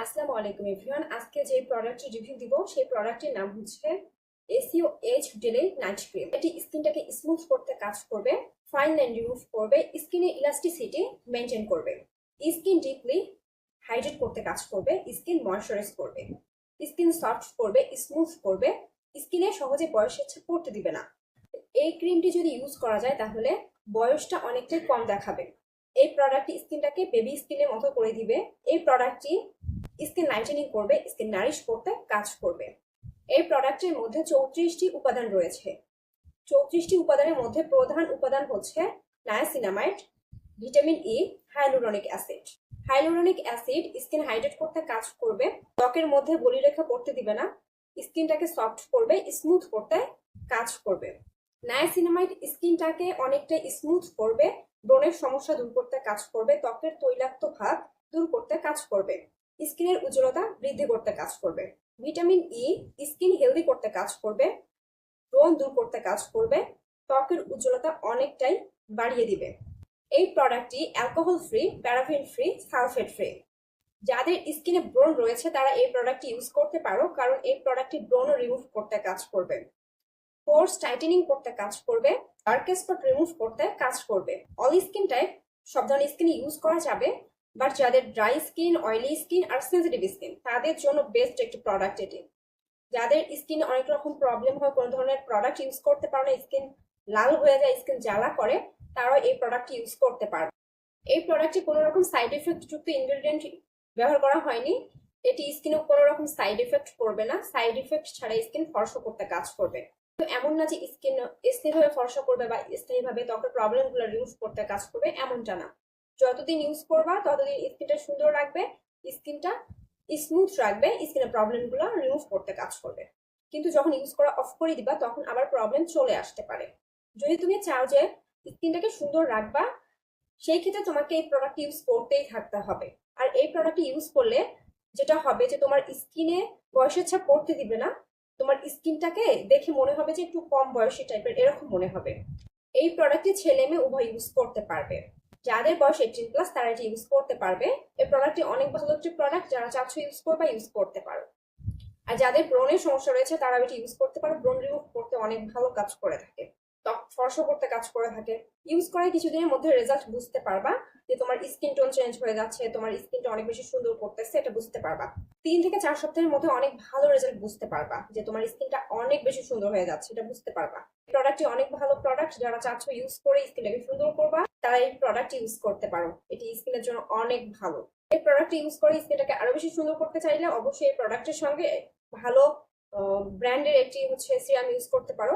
আসসালামু আলাইকুম এভরিওয়ান। আজকে যে প্রোডাক্টের রিভিউ দিব সেই প্রোডাক্টের নাম হচ্ছে এসিও এইচ ডেলে নাইট ক্রিম। এটি স্কিনটাকে স্মুথ করতে কাজ করবে, ফাইন লাইন রিমুভ করবে, স্কিনের ইলাস্টিসিটি মেনটেন করবে, স্কিন ডিপলি হাইড্রেট করতে কাজ করবে, স্কিন ময়শ্চারাইজ করবে, স্কিন সফট করবে, স্মুথ করবে, স্কিনে সহজে বয়সের ছাপ পড়তে দিবে না। এই ক্রিমটি যদি ইউজ করা যায় তাহলে বয়সটা অনেকটাই কম দেখাবে। এই প্রোডাক্টটি স্কিনটাকে বেবি স্কিনের মতো করে দিবে। এই প্রোডাক্টটি স্কিন লাইটেনিং করবে, স্কিন নারিশ করতে কাজ করবে। এই প্রোডাক্টের মধ্যে 34টি উপাদান রয়েছে। 34টি উপাদানের মধ্যে প্রধান উপাদান হচ্ছে niacinamide, vitamin E, hyaluronic acid. Hyaluronic acid skin hydrate করতে কাজ করবে, ত্বকের মধ্যে বলিরেখা পড়তে দিবে না, স্কিনটাকে সফট করবে, স্মুথ করতে কাজ করবে। নায়াসিনামাইড স্কিনটাকে অনেকটা স্মুথ করবে, ব্রণের সমস্যা দূর করতে কাজ করবে, ত্বকের তৈলাক্ত ভাব দূর করতে কাজ করবে, স্কিনের উজ্জ্বলতা বৃদ্ধি করতে কাজ করবে। ভিটামিন ই স্কিন হেলদি করতে কাজ করবে, ব্রণ দূর করতে কাজ করবে, ত্বকের উজ্জ্বলতা অনেকটাই বাড়িয়ে দিবে। এই প্রোডাক্টটি alcohol free, paraffin free, sulphate free. যাদের স্কিনে ব্রণ রয়েছে তারা এই প্রোডাক্টটি ইউজ করতে পারো, কারণ এই প্রোডাক্টটি ব্রণ রিমুভ করতে কাজ করবে, পোরস টাইটেনিং করতে কাজ করবে, ডার্ক স্পট রিমুভ করতে কাজ করবে। অল স্কিন টাইপ সব ধরনের স্কিন ইউজ করা যাবে, বাট যাদের ড্রাই স্কিন, অয়েলি স্কিন আর সেন্সিটিভ স্কিন তাদের জন্য বেস্ট একটি প্রোডাক্ট এটি। যাদের স্কিনে অনেক রকম প্রবলেম হয়, কোনো ধরনের প্রোডাক্ট ইউজ করতে পারো না, স্কিন লাল হয়ে যায়, স্কিন জ্বালা করে, তারাও এই প্রোডাক্ট ইউজ করতে পারবে। এই প্রোডাক্টে কোনো রকম সাইড এফেক্ট যুক্ত ইনগ্রেডিয়েন্ট ব্যবহার করা হয়নি। এটি স্কিনে কোনো রকম সাইড এফেক্ট করবে না, সাইড এফেক্ট ছাড়া স্কিন ফর্সা করতে কাজ করবে। তো এমন না যে স্কিন স্থিরভাবে ফর্সা করবে বা স্থায়ীভাবে ত্বকের প্রবলেমগুলো রিমুভ করতে কাজ করবে, এমনটা না। যতদিন ইউজ করবা ততদিন স্কিনটা সুন্দর রাখবে, স্কিনটা স্মুথ রাখবে, স্কিনের প্রবলেমগুলো রিমুভ করতে কাজ করবে। কিন্তু যখন ইউজ করা অফ করে দিবা তখন আবার প্রবলেম চলে আসতে পারে। যদি তুমি চাও যে স্কিনটাকে সুন্দর রাখবা, সেই ক্ষেত্রে তোমাকে এই প্রোডাক্ট ইউজ করতেই থাকতে হবে। আর এই প্রোডাক্ট ইউজ করলে যেটা হবে যে তোমার স্কিনে বয়সের ছাপ পড়তে দিবে না, তোমার স্কিনটাকে দেখে মনে হবে যে একটু কম বয়সী টাইপের এরকম মনে হবে। এই প্রোডাক্টটি ছেলে মেয়ে উভয় ইউজ করতে পারবে। যাদের বয়স 18+ তারা এটি ইউজ করতে পারবে। এই প্রোডাক্টটি অনেক ভালো একটি প্রোডাক্ট, যারা চাচ্ছ ইউজ করবা ইউজ করতে পারো। আর যাদের ব্রণের সমস্যা রয়েছে তারা এটি ইউজ করতে পারো, ব্রণ রিমুভ করতে অনেক ভালো কাজ করে থাকে, ত্বক ফর্সা করতে কাজ করে থাকে। ইউজ করার কিছুদিনের মধ্যে রেজাল্ট বুঝতে পারবা যে তোমার স্কিন টোন চেঞ্জ হয়ে যাচ্ছে, তোমার স্কিনটা অনেক বেশি সুন্দর করতেছে, এটা বুঝতে পারবা। 3 থেকে 4 সপ্তাহের মধ্যে অনেক ভালো রেজাল্ট বুঝতে পারবা যে তোমার স্কিনটা অনেক বেশি সুন্দর হয়ে যাচ্ছে, এটা বুঝতে পারবা। প্রোডাক্টটি অনেক ভালো প্রোডাক্ট, যারা চাচ্ছ ইউজ করে স্কিনটাকে সুন্দর করবা তারা এই প্রোডাক্ট ইউজ করতে পারো, এটি স্কিনের জন্য অনেক ভালো। এই প্রোডাক্ট ইউজ করে স্কিনটাকে আরো বেশি সুন্দর করতে চাইলে অবশ্যই এই প্রোডাক্টের সঙ্গে ভালো ব্র্যান্ডের একটি হচ্ছে সিরাম ইউজ করতে পারো।